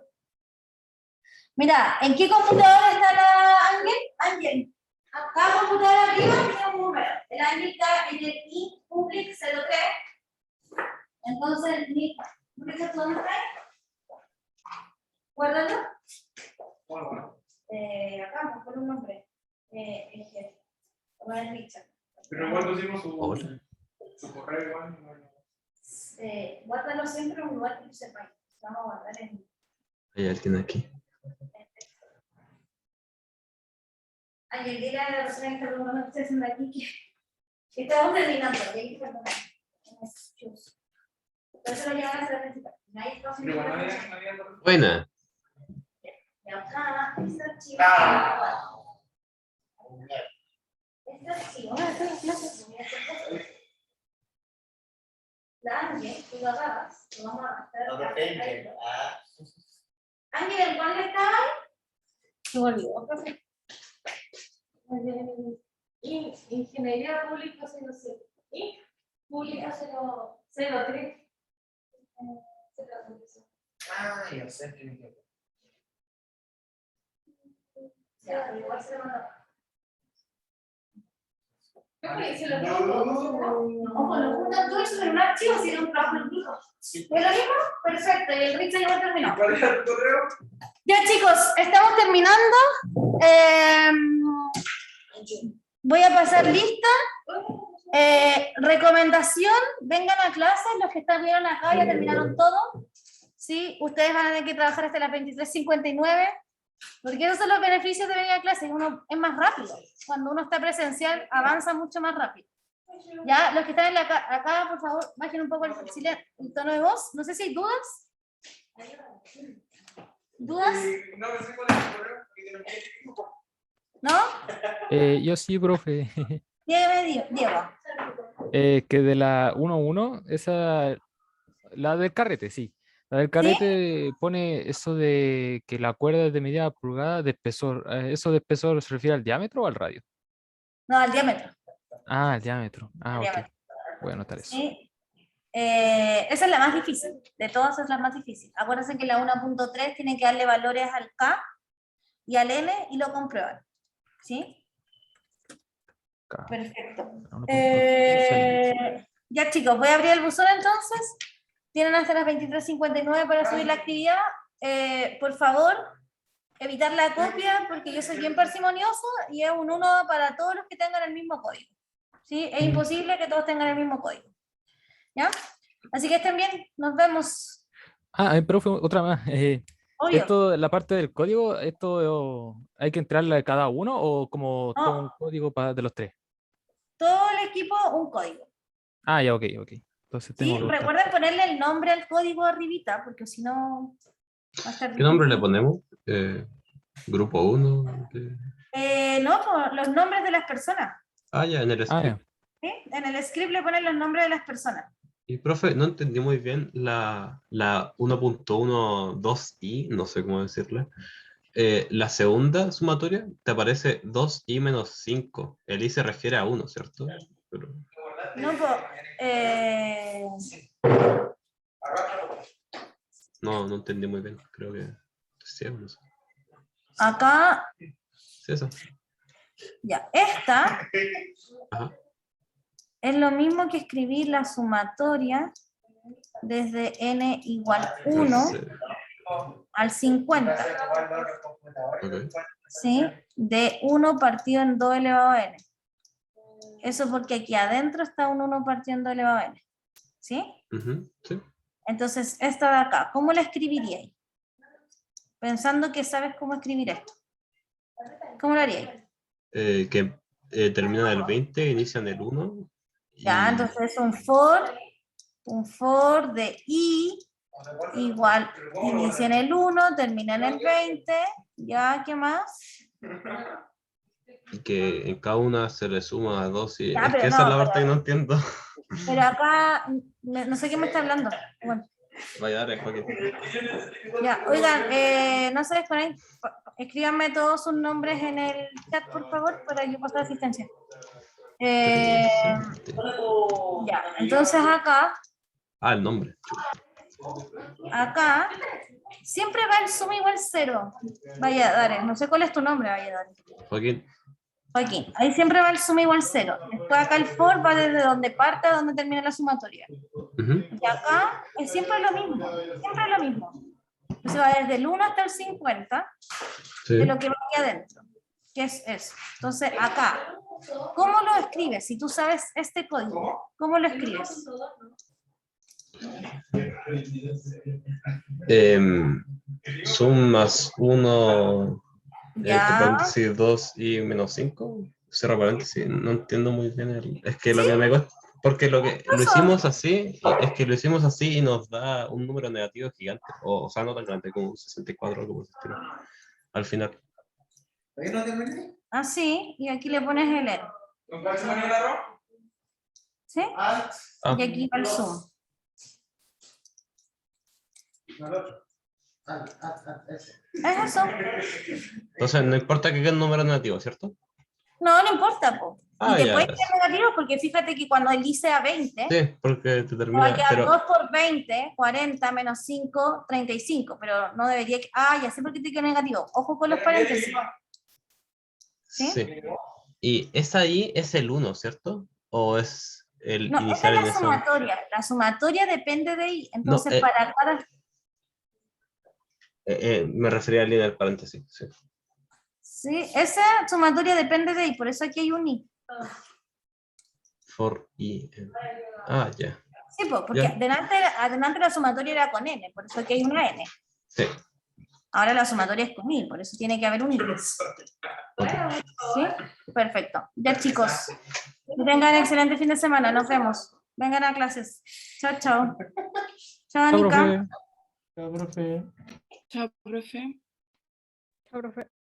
Mira, ¿en qué computadora está la Ángel? Ángel. Cada computadora arriba tiene un número. El Ángel está en el i public 03. Entonces, ¿tú dónde está? Guárdalo. Bueno. Acá, por un nombre. Richard. Pero igual pusimos Hola. su correo igual. Guárdalo siempre en un lugar que tú sepas. Vamos a guardar en. Hay alguien aquí. Ayer dile a la persona que está preguntando qué está haciendo aquí que estamos terminando. Y hay que perdonar. Por eso lo llevan a hacer la principal. Nadie está haciendo Pero bueno, nada. Buena. Y acá, este archivo. Este archivo. La Ángel, tú lo agarras, lo vamos a hacer. No depende. Ángel, ¿en cuál está? Se me olvidó. Ingeniería pública 07. ¿Y? Pública 03. Yo sé que Ya, pero igual se lo mando. Yo le hice lo mismo. Ojo, lo juntan todo eso en un archivo si era un trabajo en grupo. ¿Es lo mismo? Perfecto, y el Richard ya terminó. ¿Cuál es el correo? Ya chicos, estamos terminando. Voy a pasar lista. Recomendación, vengan a clases, los que estuvieron acá ya terminaron todo. ¿Sí? Ustedes van a tener que trabajar hasta las 23:59, porque esos son los beneficios de venir a clases. Uno es más rápido. Cuando uno está presencial, avanza mucho más rápido. Ya, los que están acá, por favor, bajen un poco el tono de voz. No sé si hay dudas. ¿Dudas? No sé cuál es el correo. ¿No? Yo sí, profe. Diego. Que de la 1.1, esa, la del carrete, sí. La del carrete pone eso de que la cuerda es de medida pulgada de espesor. ¿Eso de espesor se refiere al diámetro o al radio? No, al diámetro. Ah, al diámetro. Al Ok. diámetro. Voy a anotar eso. ¿Sí? Esa es la más difícil. De todas es la más difícil. Acuérdense que la 1.3 tiene que darle valores al K y al N y lo comprueban. ¿Sí? Acá. Perfecto. 1.2. Ya chicos, voy a abrir el buzón entonces. Tienen hasta las 23:59 para subir la actividad. Por favor, evitar la copia porque yo soy bien parsimonioso y es un 1 para todos los que tengan el mismo código. ¿Sí? Es imposible que todos tengan el mismo código. ¿Ya? Así que estén bien, nos vemos. Profe, otra más. Obvio. Esto, la parte del código, ¿esto hay que entrarla de cada uno o como No. todo un código de los tres? Todo el equipo un código. Ya, ok. Entonces tengo ¿Sí? que buscar. Recuerden ponerle el nombre al código arribita, porque si no va a estar ¿Qué nombre le difícil. ponemos? Grupo 1. No, por los nombres de las personas. Ya, en el script. Ya. ¿Sí? En el script le ponen los nombres de las personas. Y profe, no entendí muy bien la 1.12i, no sé cómo decirla. La segunda sumatoria te aparece 2i menos 5. El i se refiere a 1, ¿cierto? Pero... No, No entendí muy bien. Creo que sí, no sé. acá, Sí, eso. ya, esta Ajá. es lo mismo que escribir la sumatoria desde n igual 1 Sí. al 50. Ok. ¿Sí? De 1 partido en 2 elevado a n. Eso porque aquí adentro está un 1 partido en 2 elevado a n. ¿Sí? Ujú, sí. Entonces, esta de acá, ¿cómo la escribiríais? Pensando que sabes cómo escribir esto. ¿Cómo lo haríais? Que terminan el 20, inician el 1. Ya, entonces un for de i igual inicia en el 1, termina en el 20, ya, ¿qué más? Y que en cada una se le suma 2. Y... Ya, es que pero esa es no, la parte que no entiendo. Pero acá, no sé quién me está hablando. Bueno, Vaya, dale, Joaquín. ya, oigan, no se desconecten, escríbanme todos sus nombres en el chat, por favor, para que pase la asistencia. Presente. Ya, entonces acá, Ah, el nombre. acá, siempre va el suma igual 0. Valladares, no sé cuál es tu nombre, Valladares. Joaquín. Joaquín, ahí siempre va el suma igual 0. Después acá el for va desde donde parte a donde termina la sumatoria. Ujú. Y acá es siempre lo mismo, siempre lo mismo. Entonces va desde el 1 hasta el 50 Sí. de lo que va aquí adentro. ¿Qué es eso? Entonces acá, ¿cómo lo escribes? Si tú sabes este código, ¿cómo lo escribes? Sum más 1, entre Ya. paréntesis 2 y menos 5. Cierro paréntesis. No entiendo muy bien. Es que lo ¿Sí? que me cuesta. Porque lo que lo Eso. hicimos así, es que lo hicimos así y nos da un número negativo gigante. O sea, no tan grande como un 64 como se estilo. Al final. ¿Ahí no terminé? Así, y aquí le pones el N. ¿Con cuál se pone el arroz? ¿Sí? Ah, Y aquí va el suma. No, el otro. Ese. Es eso. entonces, no importa que quede un número negativo, ¿cierto? No, no importa, po. Ah, Y te ya. puedes quedar negativo porque fíjate que cuando el I sea 20, Sí, porque te te va a termina. quedar Pero 2 por 20, 40 menos 5, 35. Pero no debería. Ah, ya sé por qué te queda negativo. Ojo con los paréntesis. ¿Sí? sí. Y esa ahí es el 1, ¿cierto? ¿O es el No, esta inicial es en la esa? sumatoria. La sumatoria depende de I. No, Entonces, para cada. me refería a línea del paréntesis. Sí. Sí, esa sumatoria depende de I. Por eso aquí hay un I. For i. Ah, ya. Sí, porque Ya. adelante la sumatoria era con N. Por eso aquí hay una N. Sí. Ahora la sumatoria es con I. Por eso tiene que haber un I. Ok. ¿Sí? Perfecto. Ya, chicos. Que tengan excelente fin de semana. Nos vemos. Vengan a clases. Chao, chao. Chao, Chao, Anika. profe. Chao, profe. Chao, profe.